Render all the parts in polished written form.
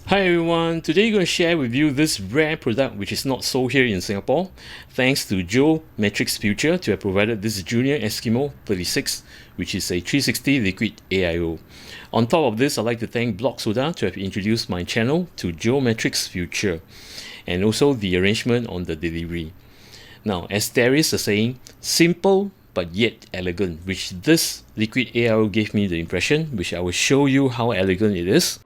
Hi everyone, today I'm going to share with you this rare product which is not sold here in Singapore, thanks to Geomatic Futures to have provided this Junior Eskimo 36, which is a 360 Liquid AIO. On top of this, I'd like to thank Block Soda to have introduced my channel to Geomatic Futures, and also the arrangement on the delivery. Now, as there is a saying, simple but yet elegant, which this Liquid AIO gave me the impression, which I will show you how elegant it is.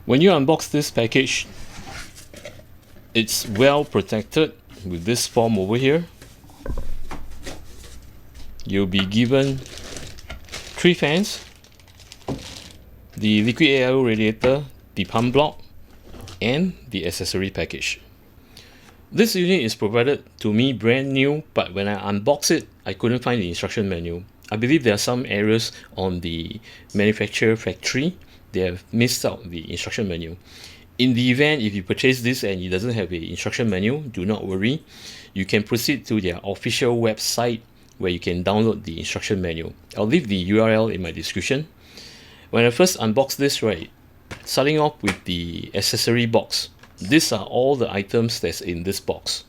When you unbox this package, it's well protected with this form over here. You'll be given 3 fans, the Liquid AIO radiator, the pump block, and the accessory package. This unit is provided to me brand new, but when I unbox it, I couldn't find the instruction manual. I believe there are some errors on the manufacturer factory. They have missed out the instruction manual. In the event if you purchase this and it doesn't have an instruction manual, do not worry. You can proceed to their official website where you can download the instruction manual. I'll leave the URL in my description. When I first unboxed this, right, starting off with the accessory box, these are all the items that's in this box.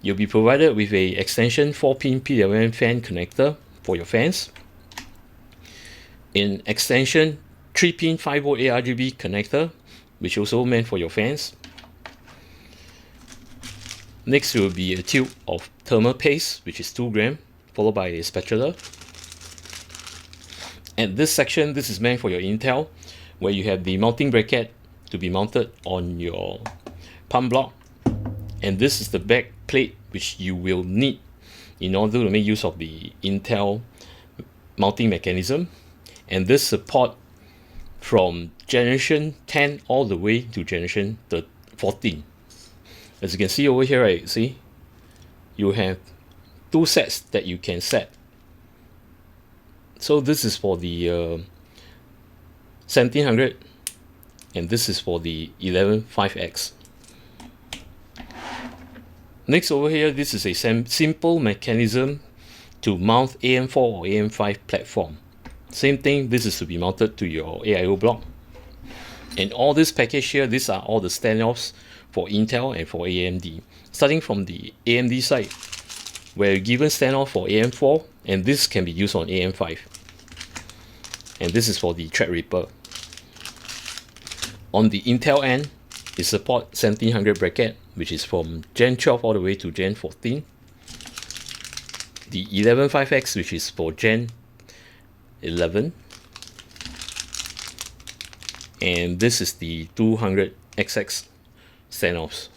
You'll be provided with a extension 4-pin PWM fan connector for your fans, in extension 3-pin 5V ARGB connector, which also meant for your fans. Next will be a tube of thermal paste, which is 2 grams, followed by a spatula. At this section, this is meant for your Intel, where you have the mounting bracket to be mounted on your pump block. And this is the back plate which you will need in order to make use of the Intel mounting mechanism. And this support from generation 10 all the way to generation 14. As you can see over here, right, see, you have 2 sets that you can set. So this is for the 1700, and this is for the 115X. Next over here, this is a simple mechanism to mount AM4 or AM5 platform. Same thing, this is to be mounted to your AIO block. And all this package here, these are all the standoffs for Intel and for AMD. Starting from the AMD side, where you're given standoff for AM4, and this can be used on AM5. And this is for the Threadripper. On the Intel end, it supports 1700 bracket, which is from Gen 12 all the way to Gen 14. The 115X, which is for Gen 11, and this is the 200XX standoffs.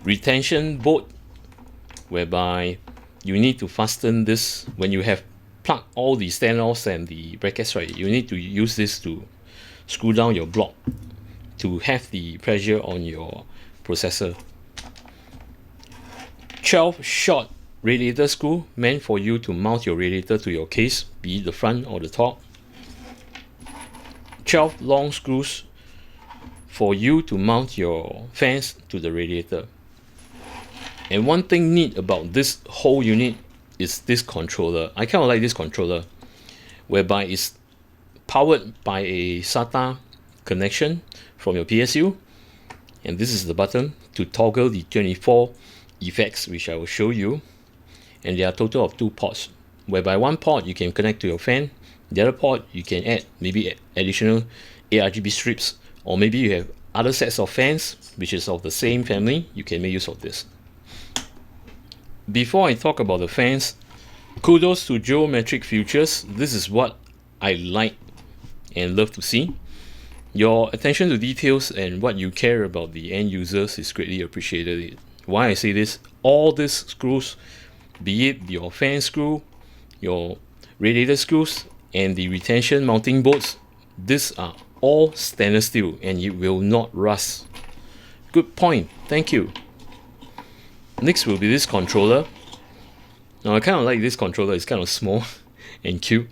Retention bolt, whereby you need to fasten this when you have plugged all the standoffs and the brackets, right? You need to use this to screw down your block to have the pressure on your processor. 12 short radiator screw meant for you to mount your radiator to your case, be it the front or the top. 12 long screws for you to mount your fans to the radiator. And one thing neat about this whole unit is this controller. I kind of like this controller, whereby it's powered by a SATA connection from your PSU, and this is the button to toggle the 24 effects, which I will show you. And there are a total of 2 ports, whereby one port you can connect to your fan, the other port you can add maybe additional ARGB strips, or maybe you have other sets of fans which is of the same family, you can make use of this. Before I talk about the fans, kudos to Geomatic Futures. This is what I like and love to see. Your attention to details and what you care about the end users is greatly appreciated. Why I say this, all these screws, be it your fan screw, your radiator screws, and the retention mounting bolts, These are all stainless steel and it will not rust. Good point, thank you. Next will be this controller. Now I kind of like this controller, it's kind of small and cute.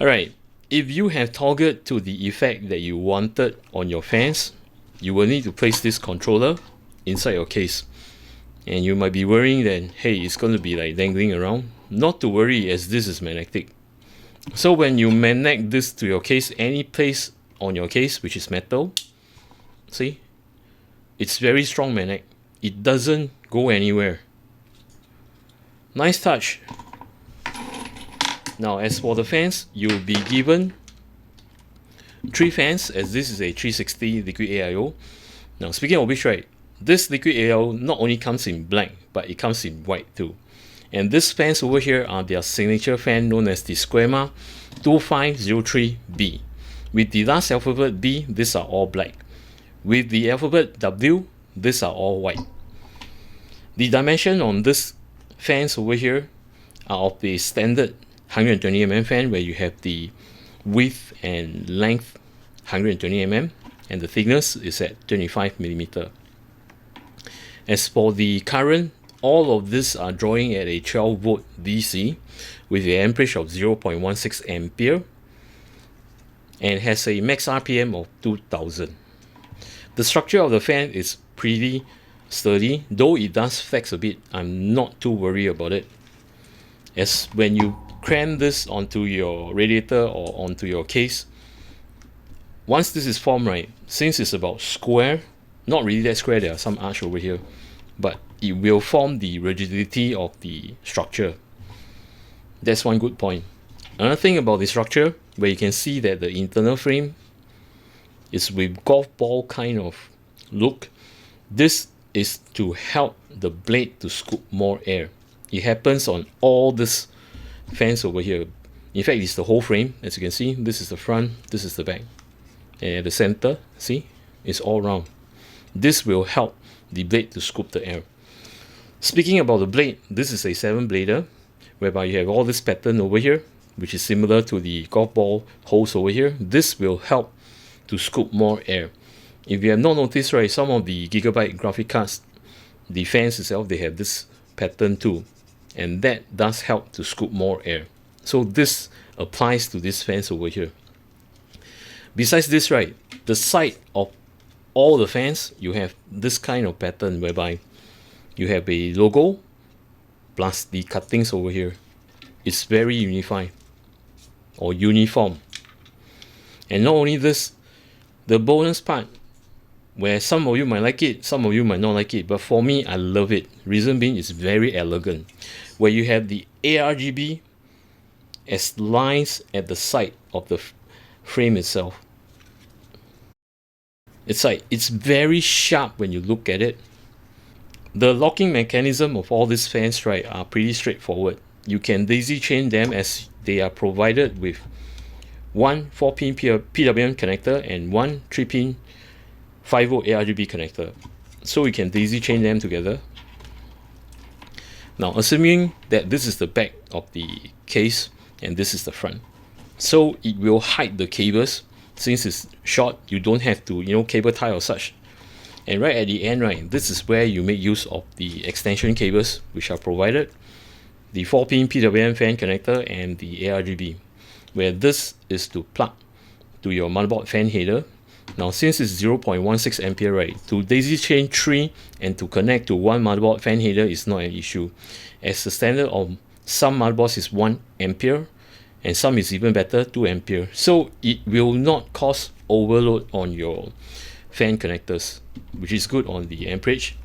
Alright, if you have toggled to the effect that you wanted on your fans, you will need to place this controller inside your case. And you might be worrying that, hey, it's going to be like dangling around. Not to worry, as this is magnetic. So when you magnet this to your case, any place on your case which is metal, see, it's very strong magnet. It doesn't go anywhere. Nice touch. Now as for the fans, you'll be given 3 fans, as this is a 360 Liquid AIO. Now speaking of which, right, this Liquid AIO not only comes in black, but it comes in white too. And these fans over here are their signature fan known as the Squama 2503B. With the last alphabet B, these are all black. With the alphabet W, these are all white. The dimension on this fans over here are of the standard 120mm fan, where you have the width and length 120mm and the thickness is at 25mm. As for the current, all of these are drawing at a 12 volt DC with an amperage of 0.16 ampere and has a max RPM of 2000. The structure of the fan is pretty sturdy, though it does flex a bit. I'm not too worried about it, as when you cram this onto your radiator or onto your case, once this is formed, right, since it's about square, not really that square, there are some arch over here, but it will form the rigidity of the structure. That's one good point. Another thing about the structure, where you can see that the internal frame is with golf ball kind of look. This is to help the blade to scoop more air. It happens on all these fans over here. In fact, it's the whole frame. As you can see, this is the front, this is the back, and at the center, see, it's all round. This will help the blade to scoop the air. Speaking about the blade, this is a 7-blader, whereby you have all this pattern over here, which is similar to the golf ball holes over here. This will help to scoop more air. If you have not noticed, right, some of the gigabyte graphic cards, the fans itself, they have this pattern too, and that does help to scoop more air. So this applies to these fans over here. Besides this, right, the side of all the fans, you have this kind of pattern whereby you have a logo plus the cuttings over here. It's very unified or uniform. And not only this, the bonus part, where some of you might like it, some of you might not like it, but for me, I love it. Reason being, it's very elegant, where you have the ARGB as lines at the side of the frame itself. It's very sharp when you look at it. The locking mechanism of all these fans, right, are pretty straightforward. You can daisy chain them, as they are provided with one 4-pin PWM connector and one 3-pin 5V ARGB connector. So we can daisy chain them together. Now, assuming that this is the back of the case and this is the front, so it will hide the cables. Since it's short, you don't have to, cable tie or such. And right at the end, right, this is where you make use of the extension cables which are provided, the 4-pin PWM fan connector and the ARGB, where this is to plug to your motherboard fan header. Now, since it's 0.16 ampere, right, to daisy chain 3 and to connect to one motherboard fan header is not an issue, as the standard of some motherboards is 1 ampere and some is even better, 2 ampere. So it will not cause overload on your fan connectors, which is good on the amperage.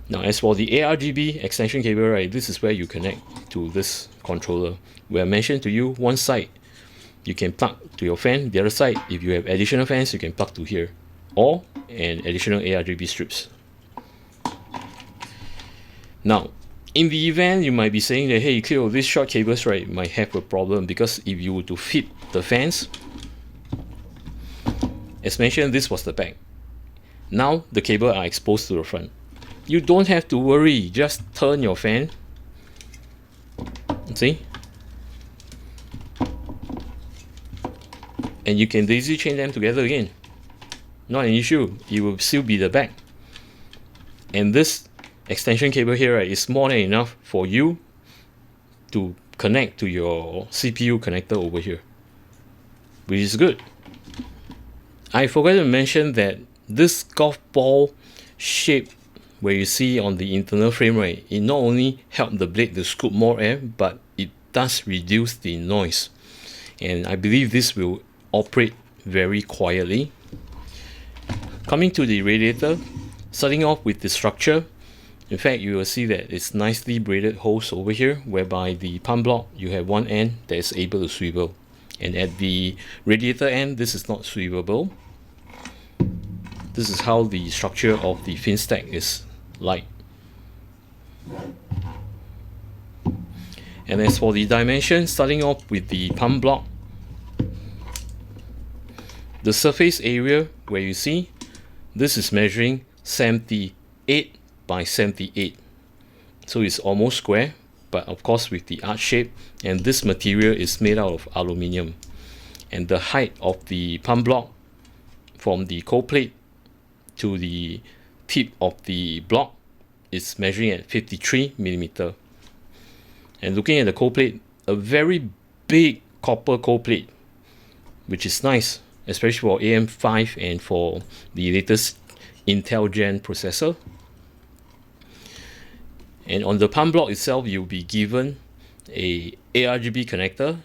Now, as for the ARGB extension cable, right, this is where you connect to this controller, where I mentioned to you, one side you can plug to your fan, the other side, if you have additional fans, you can plug to here, or an additional ARGB strips. Now, in the event you might be saying that, hey Cleo, these short cables, right, might have a problem, because if you were to fit the fans, as mentioned, this was the back. Now the cable are exposed to the front. You don't have to worry, just turn your fan. See? and you can daisy chain them together again. Not an issue. It will still be the back. And this extension cable here, right, is more than enough for you to connect to your CPU connector over here, which is good. I forgot to mention that this golf ball shape where you see on the internal frame, right, it not only helps the blade to scoop more air, but it does reduce the noise. And I believe this will operate very quietly. Coming to the radiator, starting off with the structure, in fact you will see that it's nicely braided holes over here, whereby the pump block, you have one end that is able to swivel, and at the radiator end this is not swivelable. This is how the structure of the fin stack is like. And as for the dimension, starting off with the pump block, the surface area where you see this is measuring 78 by 78, so it's almost square, but of course with the arch shape, and this material is made out of aluminium. And the height of the pump block from the cold plate to the tip of the block is measuring at 53 millimeter. And looking at the cold plate, a very big copper cold plate, which is nice, especially for AM5 and for the latest Intel Gen processor. And on the pump block itself, you'll be given a ARGB connector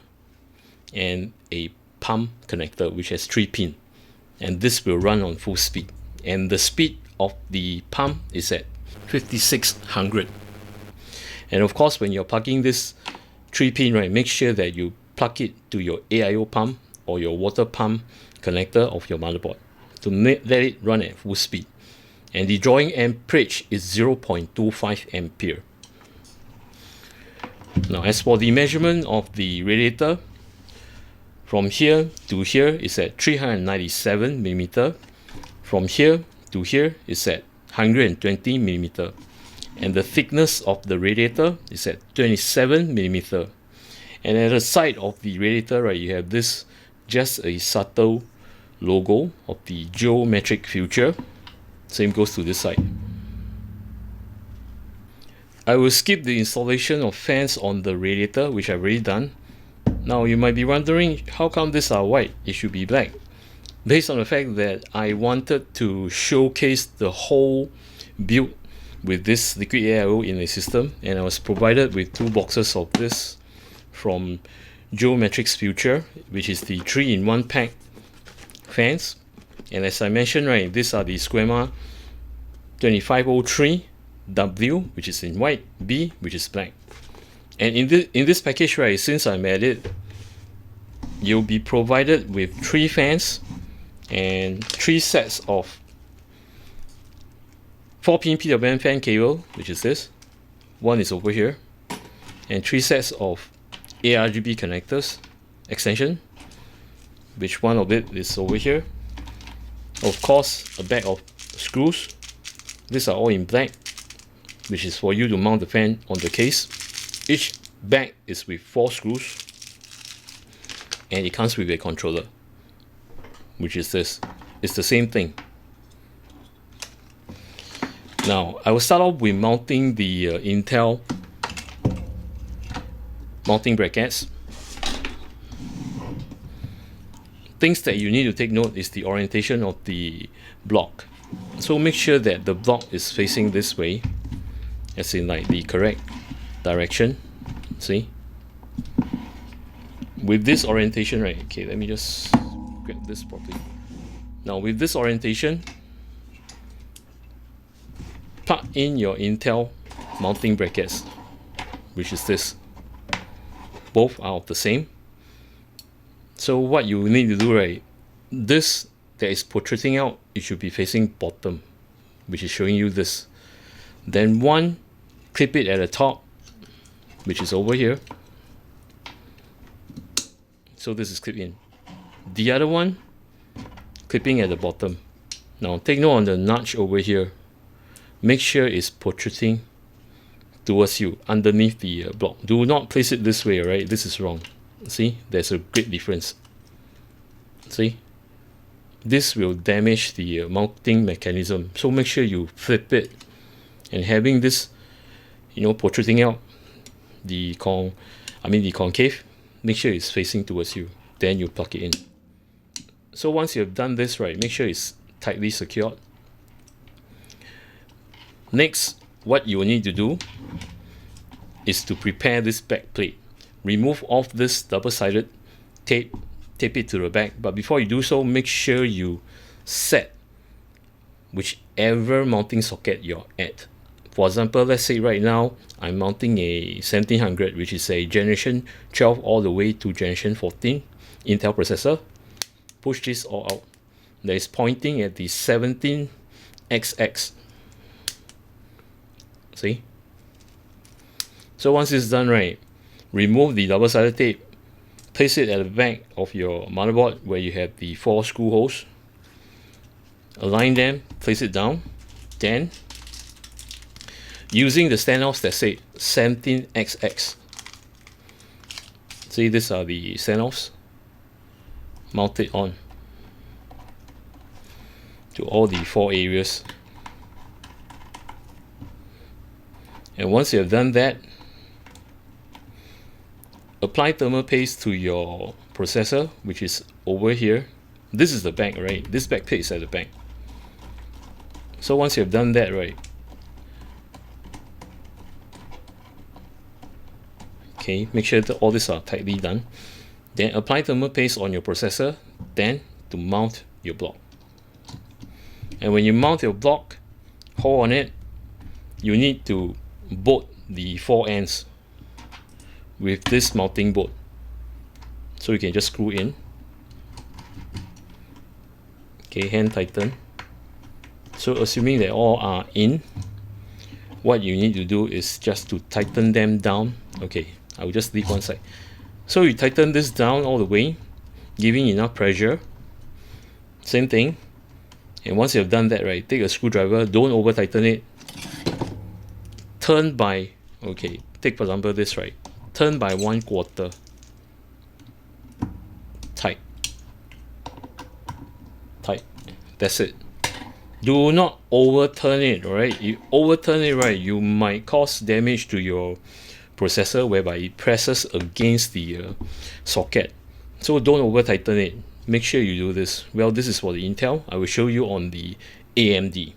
and a pump connector, which has 3 pins, and this will run on full speed. And the speed of the pump is at 5600. And of course, when you're plugging this 3 pin, right, make sure that you plug it to your AIO pump or your water pump connector of your motherboard to let it run at full speed. And the drawing amperage is 0.25 ampere. Now, as for the measurement of the radiator, from here to here is at 397 millimeter. From here to here is at 120 millimeter. And the thickness of the radiator is at 27 millimeter. And at the side of the radiator, right, you have this just a subtle logo of the Geomatric Future. Same goes to this side. I will skip the installation of fans on the radiator, which I've already done. Now you might be wondering, how come these are white? It should be black. Based on the fact that I wanted to showcase the whole build with this Liquid AIO in a system, and I was provided with 2 boxes of this from Geomatic Futures, which is the 3-in-1 pack fans. And as I mentioned, right, these are the Squama 2503W, which is in white, B, which is black. And in this package, right, since I'm at it, you'll be provided with 3 fans and 3 sets of 4-pin PWM fan cable, which is this. One is over here, and 3 sets of ARGB connectors extension, which one of it is over here. Of course, a bag of screws. These are all in black, which is for you to mount the fan on the case. Each bag is with 4 screws, and it comes with a controller, which is this. It's the same thing. Now, I will start off with mounting the Intel mounting brackets. Things that you need to take note is the orientation of the block. So make sure that the block is facing this way, as in like the correct direction. See? With this orientation, right? Okay, let me just grab this properly. Now with this orientation, plug in your Intel mounting brackets, which is this. Both are of the same. So what you need to do, right, this that is protruding out, it should be facing bottom, which is showing you this. Then one, clip it at the top, which is over here. So this is clipped in. The other one, clipping at the bottom. Now take note on the notch over here. Make sure it's protruding towards you underneath the block. Do not place it this way, right? This is wrong. See, there's a great difference. See, this will damage the mounting mechanism, so make sure you flip it, and having this, you know, protruding out the concave, make sure it's facing towards you, then you plug it in. So once you've done this, right, make sure it's tightly secured. Next, what you will need to do is to prepare this back plate. Remove off this double-sided tape it to the back, but before you do so, make sure you set whichever mounting socket you're at. For example, let's say right now I'm mounting a 1700, which is a generation 12 all the way to generation 14 Intel processor. Push this all out. That is pointing at the 17XX. See? So once it's done, right, remove the double-sided tape, place it at the back of your motherboard where you have the 4 screw holes. Align them, place it down. Then, using the standoffs that say 17XX. See, these are the standoffs. Mount it on to all the 4 areas. And once you have done that, apply thermal paste to your processor, which is over here. This is the back, right? This back plate is at the back. So once you have done that, right, okay, make sure that all these are tightly done. Then apply thermal paste on your processor, then to mount your block. And when you mount your block, hold on it, you need to bolt the 4 ends with this mounting bolt. So you can just screw in. Okay, hand tighten. So assuming that all are in, what you need to do is just to tighten them down. Okay, I will just leave one side. So you tighten this down all the way, giving enough pressure. Same thing. And once you have done that, right, take a screwdriver, don't over tighten it. Turn by, okay, take for example this, right, turn by 1/4. Tight. Tight. That's it. Do not overturn it, right? You overturn it, right, you might cause damage to your processor whereby it presses against the socket. So don't over tighten it. Make sure you do this. Well, this is for the Intel. I will show you on the AMD.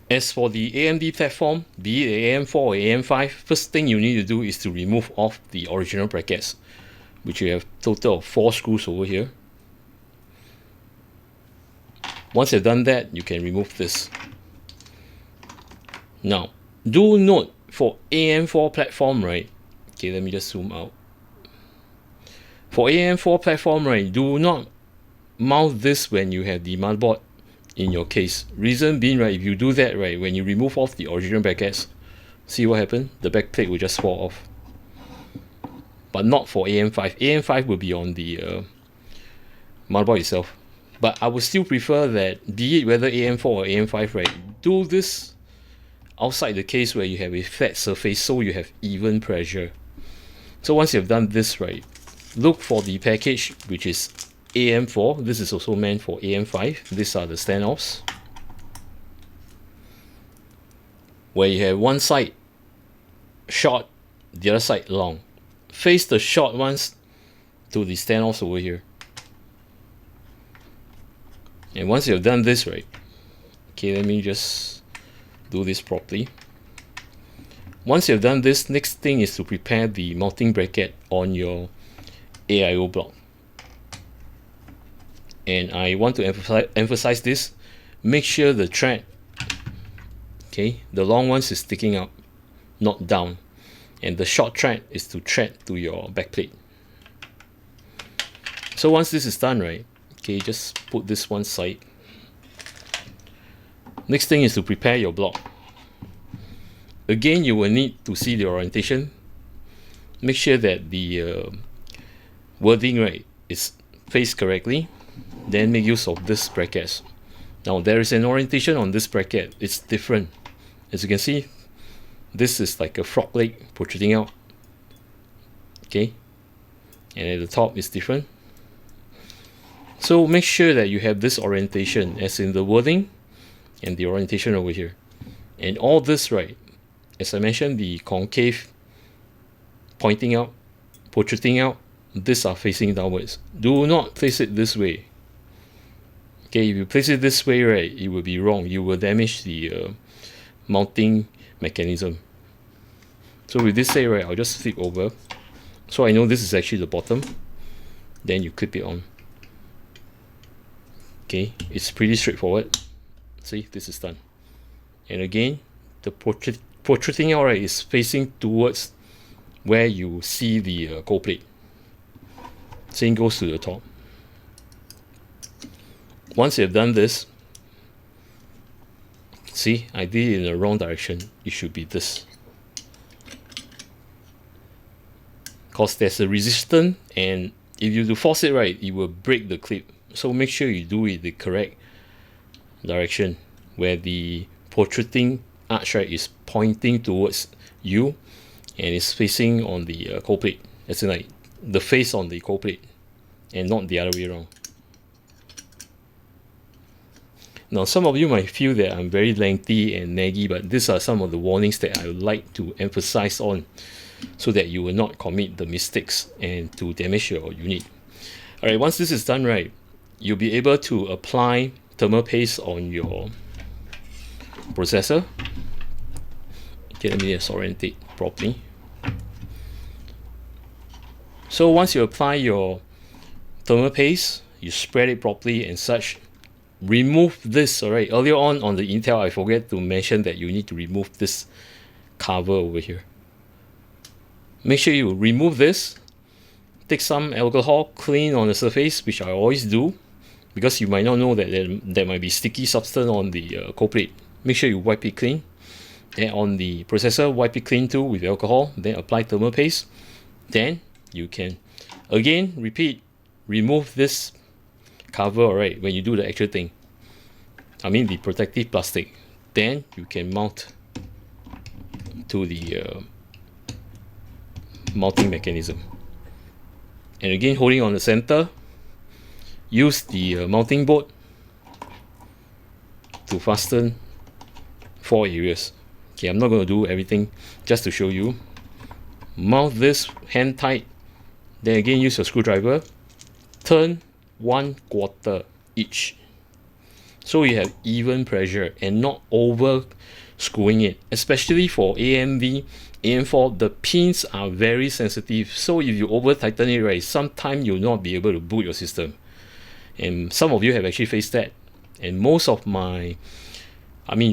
As for the AMD platform, be it AM4 or AM5, first thing you need to do is to remove off the original brackets, which you have total of 4 screws over here. Once you've done that, you can remove this. Now, do note for AM4 platform, right? Okay, let me just zoom out. For AM4 platform, right, do not mount this when you have the motherboard in your case. Reason being, right, if you do that, right, when you remove off the original brackets, see what happened? The back plate will just fall off. But not for AM5. AM5 will be on the motherboard itself. But I would still prefer that, be it whether AM4 or AM5, right, do this outside the case where you have a flat surface so you have even pressure. So once you've done this, right, look for the package which is AM4. This is also meant for AM5. These are the standoffs, where you have one side short, the other side long. Face the short ones to the standoffs over here. And once you've done this, right, okay, let me just do this properly. Once you've done this, next thing is to prepare the mounting bracket on your AIO block. And I want to emphasize this. Make sure the thread, okay, the long ones is sticking up, not down, and the short thread is to thread to your backplate. So once this is done, right, okay, just put this one side. Next thing is to prepare your block. Again, you will need to see the orientation. Make sure that the wording, right, is faced correctly. Then make use of this brackets. Now there is an orientation on this bracket. It's different. As you can see, this is like a frog leg protruding out. Okay, and at the top is different. So make sure that you have this orientation, as in the wording and the orientation over here. And all this, right, as I mentioned, the concave pointing out, protruding out, these are facing downwards. Do not place it this way. Okay, if you place it this way, right, it will be wrong. You will damage the mounting mechanism. So with this say, right, I'll just flip over. So I know this is actually the bottom. Then you clip it on. Okay, it's pretty straightforward. See, this is done. And again, the protruding out, right, is facing towards where you see the cold plate. Same goes to the top. Once you've done this, see, I did it in the wrong direction. It should be this. Because there's a resistance, and if you do force it, right, it will break the clip. So make sure you do it the correct direction, where the protruding arch, right, is pointing towards you and is facing on the cold plate. As in, like, the face on the cold plate and not the other way around. Now, some of you might feel that I'm very lengthy and naggy, but these are some of the warnings that I would like to emphasize on, so that you will not commit the mistakes and to damage your unit. Alright, once this is done, right, you'll be able to apply thermal paste on your processor. Okay, let me just orientate properly. So once you apply your thermal paste, you spread it properly and such. Remove this. Alright, earlier on the Intel, I forget to mention that you need to remove this cover over here. Make sure you remove this. Take some alcohol, clean on the surface, which I always do, because you might not know that there might be sticky substance on the cold plate. Make sure you wipe it clean. And on the processor, wipe it clean too with alcohol. Then apply thermal paste. Then you can again repeat, remove this cover, alright, when you do the actual thing. I mean the protective plastic. Then you can mount to the mounting mechanism. And again, holding on the center, use the mounting bolt to fasten 4 areas. Okay, I'm not going to do everything, just to show you. Mount this hand tight. Then again, use your screwdriver. Turn 1/4 each, so you have even pressure and not over screwing it. Especially for AMD AM4, the pins are very sensitive, so if you over tighten it, right, sometimes you'll not be able to boot your system. And some of you have actually faced that. And most of my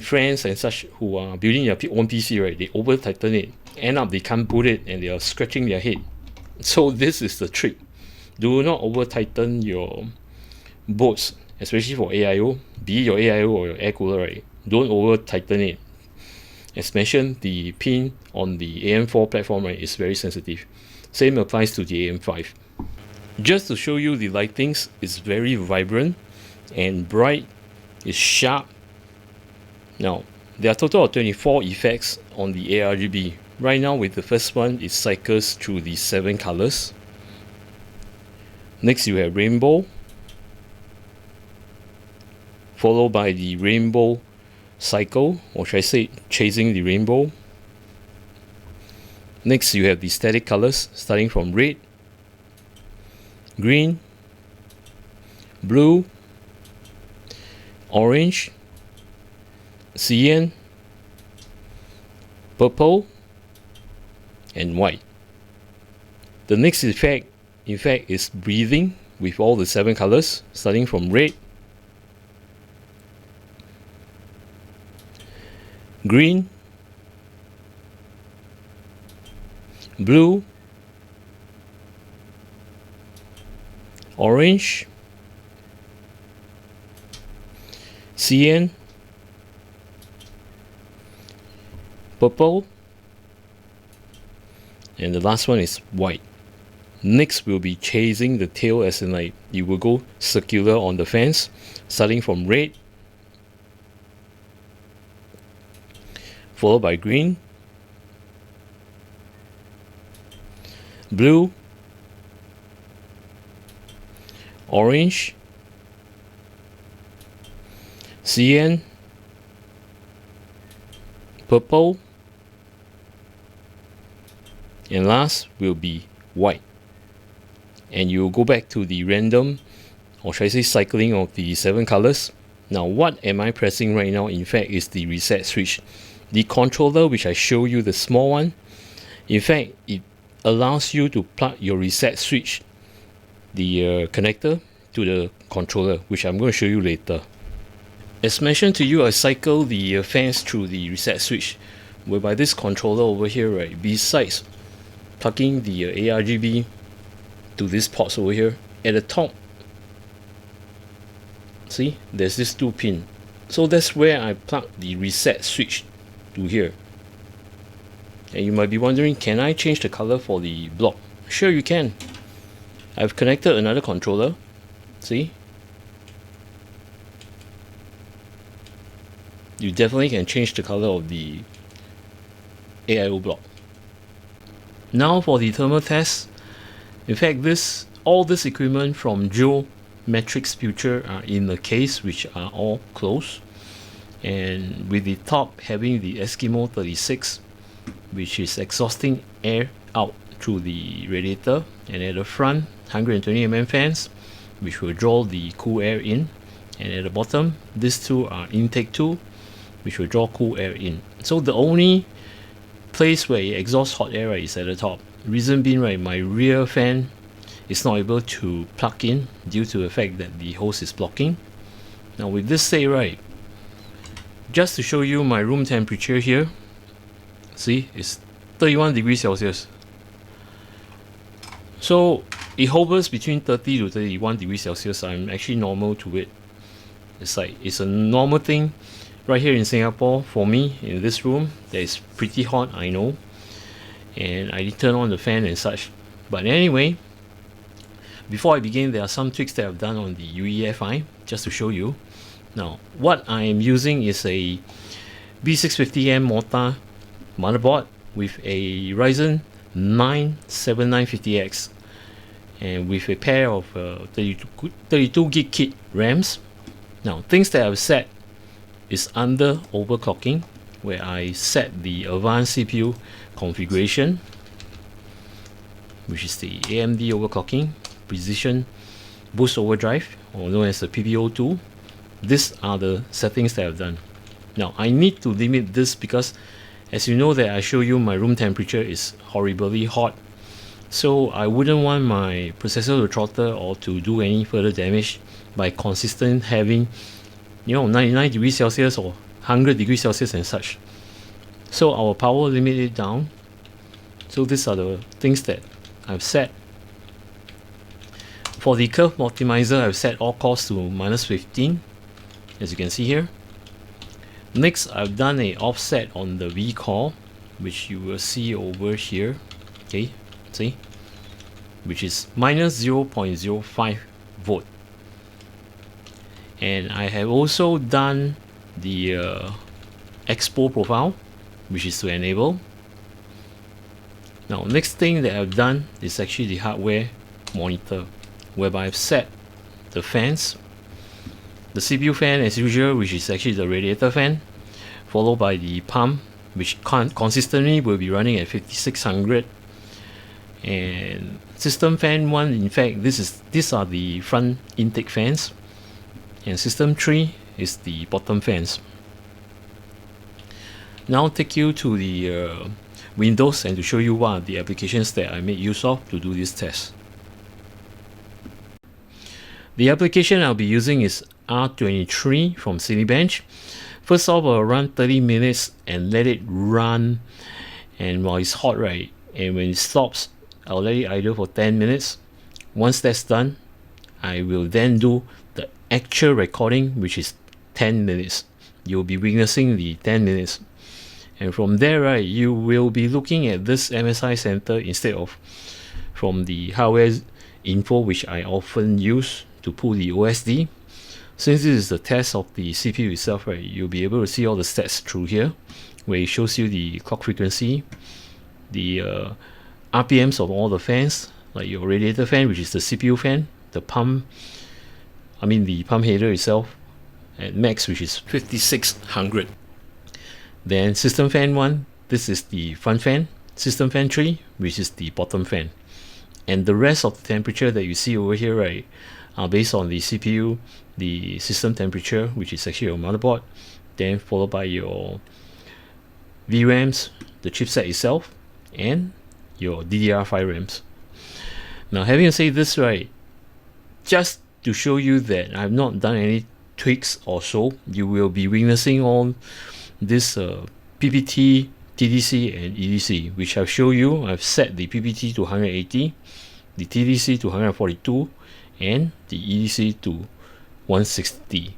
friends and such who are building their own PC, right, they over tighten it, end up they can't boot it and they are scratching their head. So this is the trick. Do not over tighten your bolts, especially for AIO, be it your AIO or your air cooler, right? Don't over tighten it. As mentioned, the pin on the AM4 platform, right, is very sensitive. Same applies to the AM5. Just to show you the lightings, it's very vibrant and bright, it's sharp. Now, there are a total of 24 effects on the ARGB. Right now, with the first one, it cycles through the 7 colors. Next, you have rainbow, followed by the rainbow cycle, or should I say chasing the rainbow. Next, you have the static colors, starting from red, green, blue, orange, cyan, purple, and white. The next effect, in fact, is breathing with all the 7 colors, starting from red, green, blue, orange, cyan, purple, and the last one is white. Next, we'll be chasing the tail, as in like you will go circular on the fence, starting from red, followed by green, blue, orange, cyan, purple, and last will be white. And you go back to the random, or should I say cycling, of the 7 colors. Now what am I pressing right now in fact is the reset switch. The controller which I show you, the small one, in fact it allows you to plug your reset switch, the connector, to the controller, which I'm going to show you later. As mentioned to you, I cycle the fans through the reset switch, whereby this controller over here, right, besides plugging the ARGB to these ports over here, at the top, see, there's this 2 pin. So that's where I plug the reset switch to here. And you might be wondering, can I change the color for the block? Sure, you can. I've connected another controller. See? You definitely can change the color of the AIO block. Now for the thermal test. In fact, all this equipment from Geomatic Futures are in a case which are all closed, and with the top having the Eskimo 36, which is exhausting air out through the radiator, and at the front 120mm fans which will draw the cool air in, and at the bottom these two are intake 2 which will draw cool air in. So the only place where it exhausts hot air, right, is at the top. Reason being, right, my rear fan is not able to plug in due to the fact that the hose is blocking. Now with this said, right, just to show you my room temperature here, see, it's 31 degrees Celsius. So it hovers between 30 to 31 degrees Celsius. I'm actually normal to it. It's a normal thing right here in Singapore for me in this room. That is pretty hot, I know, and I did turn on the fan and such. But anyway, before I begin, there are some tweaks that I've done on the UEFI just to show you. Now what I am using is a B650M mortar motherboard with a Ryzen 9 7950X and with a pair of 32 gig kit RAMs. Now things that I've set is under overclocking, where I set the advanced CPU configuration, which is the AMD overclocking precision boost overdrive, or known as the PPO2. These are the settings that I've done. Now I need to limit this because, as you know, that I show you my room temperature is horribly hot, so I wouldn't want my processor to throttle or to do any further damage by consistent having, 99 degrees Celsius or 100 degrees Celsius and such. So our power limit it down. So these are the things that I've set. For the curve optimizer, I've set all cores to -15, as you can see here. Next, I've done a offset on the V core, which you will see over here. Okay, see, which is -0.05 volt. And I have also done the expo profile, which is to enable. Now next thing that I've done is actually the hardware monitor, whereby I've set the fans, the CPU fan as usual, which is actually the radiator fan, followed by the pump, which consistently will be running at 5600, and system fan 1, in fact these are the front intake fans, and system 3 is the bottom fans. Now I'll take you to the Windows and to show you what are the applications that I made use of to do this test. The application I'll be using is R23 from Cinebench. First off, I'll run 30 minutes and let it run, and while it's hot, right, and when it stops, I'll let it idle for 10 minutes. Once that's done, I will then do the actual recording, which is 10 minutes. You'll be witnessing the 10 minutes. And from there, right, you will be looking at this MSI center instead of from the hardware info, which I often use to pull the OSD. Since this is the test of the CPU itself, right, you'll be able to see all the stats through here, where it shows you the clock frequency, the RPMs of all the fans, like your radiator fan, which is the CPU fan, the pump, the pump header itself, at max, which is 5600. Then system fan 1, this is the front fan. System fan 3, which is the bottom fan. And the rest of the temperature that you see over here, right, are based on the CPU, the system temperature, which is actually your motherboard, then followed by your VRAMs, the chipset itself, and your DDR5 RAMs. Now, having said this, right, just to show you that I've not done any tweaks or so, you will be witnessing all this PPT, TDC, and EDC, which I've shown you. I've set the PPT to 180, the TDC to 142, and the EDC to 160.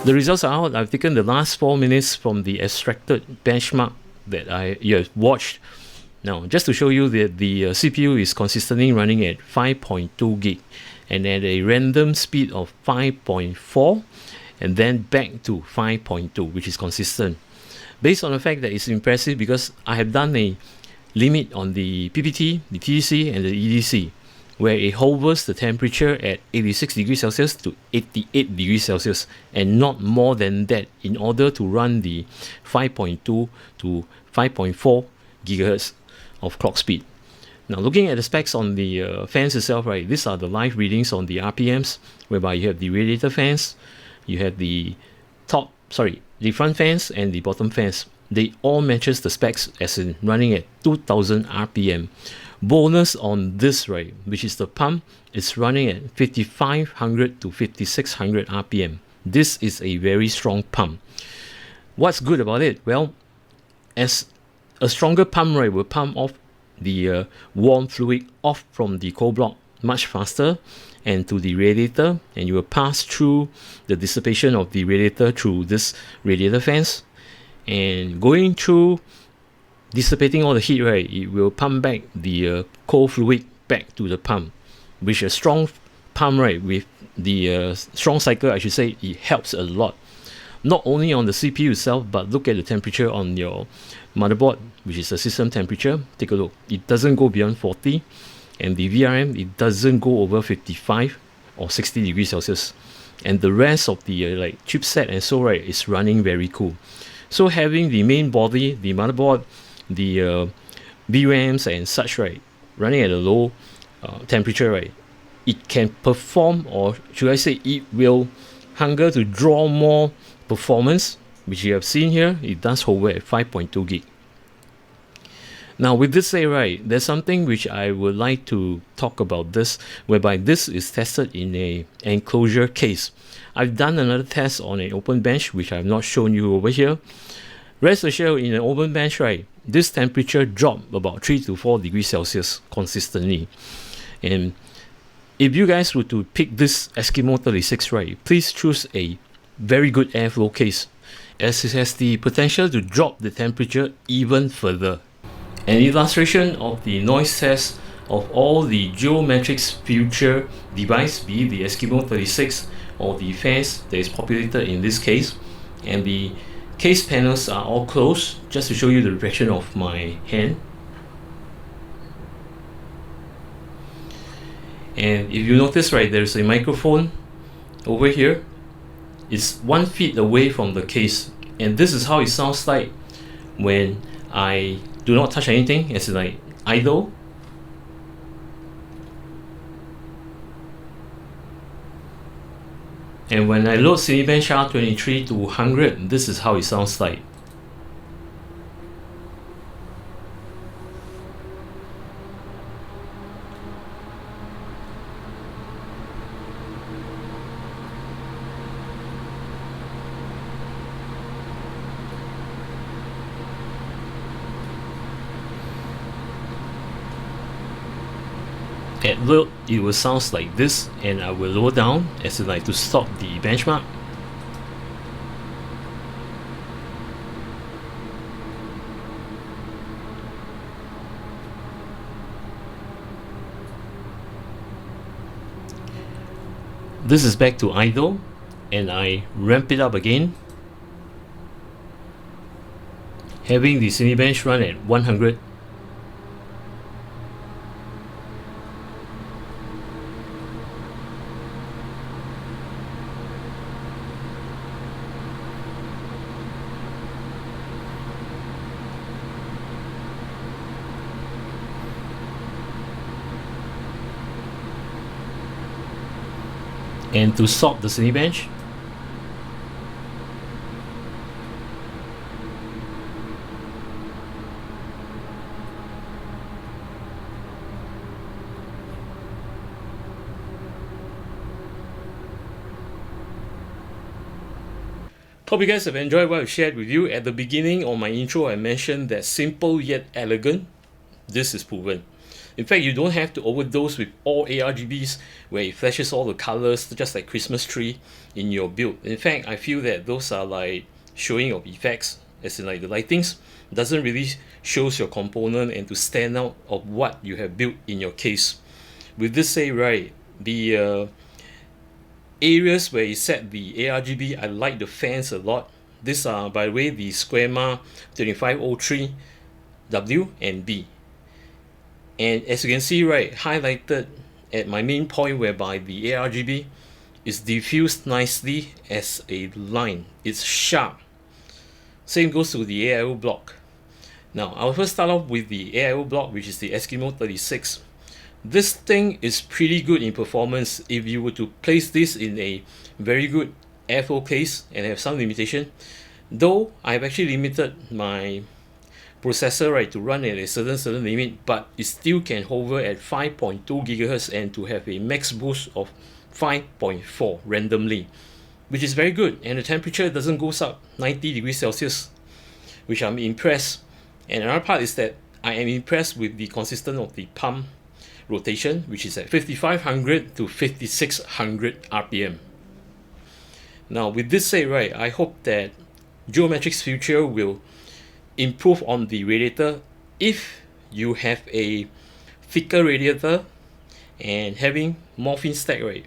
The results are out. I've taken the last 4 minutes from the extracted benchmark that you have watched. Now, just to show you that the CPU is consistently running at 5.2 gig and at a random speed of 5.4 and then back to 5.2, which is consistent. Based on the fact that it's impressive because I have done a limit on the PPT, the TDC, and the EDC, where it hovers the temperature at 86 degrees Celsius to 88 degrees Celsius and not more than that in order to run the 5.2 to 5.4 gigahertz of clock speed. Now, looking at the specs on the fans itself, right, these are the live readings on the RPMs, whereby you have the radiator fans, you have the front fans and the bottom fans. They all matches the specs as in running at 2000 RPM. Bonus on this, right, which is the pump, is running at 5500 to 5600 RPM. This is a very strong pump. What's good about it? Well, as a stronger pump, right, will pump off the warm fluid off from the cold block much faster and to the radiator, and you will pass through the dissipation of the radiator through this radiator fans, and going through dissipating all the heat, right, it will pump back the cold fluid back to the pump, which a strong pump, right, with the strong cycle, I should say, it helps a lot. Not only on the CPU itself, but look at the temperature on your motherboard, which is the system temperature. Take a look. It doesn't go beyond 40, and the VRM, it doesn't go over 55 or 60 degrees Celsius. And the rest of the like chipset and so, right, is running very cool. So having the main body, the motherboard, the VRAMs and such, right, running at a low temperature, right, it can perform, or should I say it will hunger to draw more performance, which you have seen here. It does hover at 5.2 gig. Now, with this said, right, there's something which I would like to talk about this, whereby this is tested in a enclosure case. I've done another test on an open bench, which I've not shown you over here. Rest assured, in an open bench, right, this temperature dropped about 3 to 4 degrees Celsius consistently. And if you guys were to pick this Eskimo 36, right, please choose a very good airflow case, as it has the potential to drop the temperature even further. An illustration of the noise test of all the Geomatric Future device, be it the Eskimo 36 or the fans that is populated in this case, and the case panels are all closed, just to show you the reflection of my hand. And if you notice, right, there's a microphone over here. It's 1 feet away from the case, and this is how it sounds like when I do not touch anything, as in like idle. And when I load Cinebench R23 to 100, this is how it sounds like. At load, it will sound like this, and I will lower down as in like to stop the benchmark. This is back to idle, and I ramp it up again, having the Cinebench run at 100. And to stop the Cinebench, hope you guys have enjoyed what I've shared with you. At the beginning of my intro, I mentioned that simple yet elegant. This is proven. In fact, you don't have to overdose with all ARGBs where it flashes all the colors just like Christmas tree in your build. In fact, I feel that those are like showing of effects, as in like the lightings doesn't really shows your component and to stand out of what you have built in your case. With this say, right, the areas where you set the ARGB, I like the fans a lot. These are, by the way, the Squama 2503W and B. And as you can see, right, highlighted at my main point whereby the ARGB is diffused nicely as a line. It's sharp. Same goes to the AIO block. Now, I'll first start off with the AIO block, which is the Eskimo 36. This thing is pretty good in performance. If you were to place this in a very good airflow case and have some limitation, though I've actually limited my processor, right, to run at a certain limit, but it still can hover at 5.2 gigahertz and to have a max boost of 5.4 randomly, which is very good, and the temperature doesn't go up 90 degrees Celsius, which I'm impressed. And another part is that I am impressed with the consistency of the pump rotation, which is at 5500 to 5600 RPM. Now with this said, right, I hope that Geomatic Futures will improve on the radiator. If you have a thicker radiator and having more fin stack, right,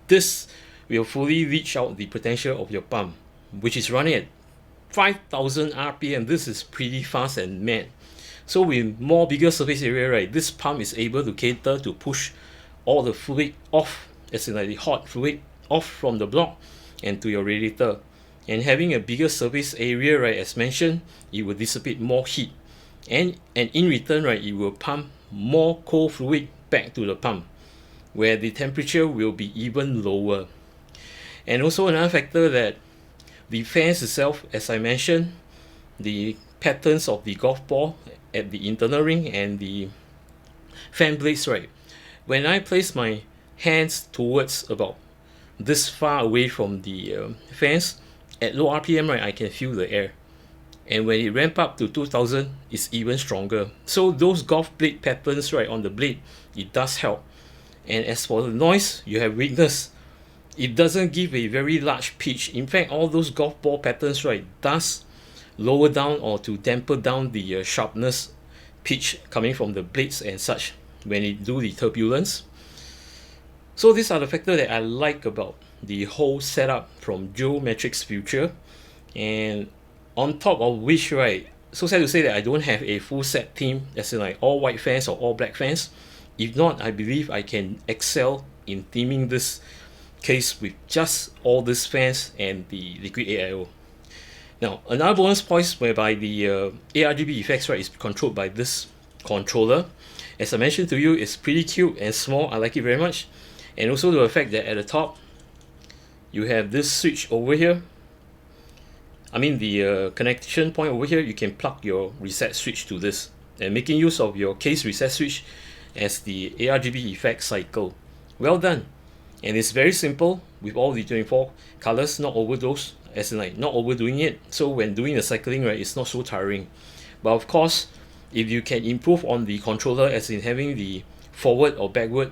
this will fully reach out the potential of your pump, which is running at 5000 RPM. This is pretty fast and mad. So with more bigger surface area, right, this pump is able to cater to push all the fluid off, as in like the hot fluid off from the block and to your radiator. And having a bigger surface area, right, as mentioned, it will dissipate more heat, and in return, right, it will pump more cold fluid back to the pump, where the temperature will be even lower. And also another factor that the fans itself, as I mentioned, the patterns of the golf ball at the internal ring and the fan blades, right, when I place my hands towards about this far away from the fans, at low RPM, right, I can feel the air, and when it ramp up to 2000, it's even stronger. So those golf blade patterns, right, on the blade, it does help. And as for the noise, you have witnessed, it doesn't give a very large pitch. In fact, all those golf ball patterns, right, does lower down or to dampen down the sharpness pitch coming from the blades and such when it do the turbulence. So these are the factors that I like about the whole setup from Geomatic Futures. And on top of which, right, so sad to say that I don't have a full set theme, as in like all white fans or all black fans. If not, I believe I can excel in theming this case with just all these fans and the Liquid AIO. Now, another bonus point whereby the ARGB effects, right, is controlled by this controller. As I mentioned to you, it's pretty cute and small. I like it very much. And also the fact that at the top, you have this switch over here. I mean the connection point over here, you can plug your reset switch to this, and making use of your case reset switch as the ARGB effect cycle. Well done. And it's very simple with all the 24 colors, not overdose, as in like not overdoing it. So when doing the cycling, right, it's not so tiring. But of course, if you can improve on the controller, as in having the forward or backward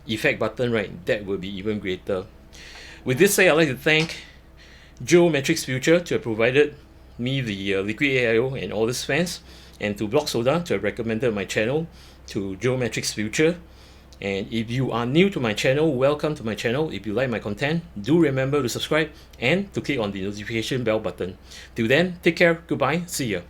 effect button, right, that will be even greater. With this said, I'd like to thank Geomatic Futures to have provided me the Liquid AIO and all these fans, and to Block Soda to have recommended my channel to Geomatic Futures. And if you are new to my channel, welcome to my channel. If you like my content, do remember to subscribe and to click on the notification bell button. Till then, take care, goodbye, see ya.